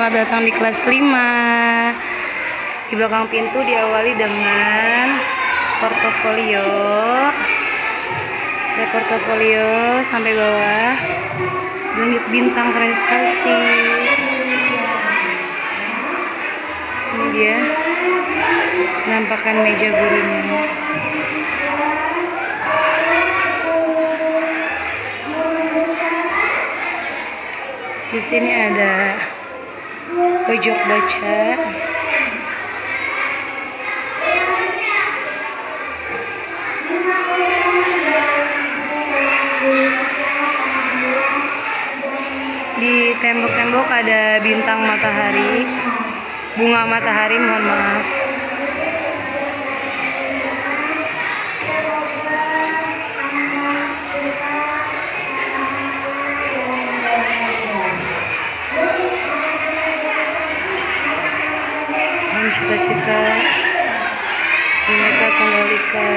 selamat datang di kelas 5. Di belakang pintu diawali dengan portofolio. Ya, portofolio sampai bawah. Langit bintang prestasi. Ini dia penampakan meja gurunya. Di sini ada pojok baca. Di tembok-tembok ada bintang matahari, bunga matahari, mohon maaf. Cita-cita Bhinneka Tunggal Ika.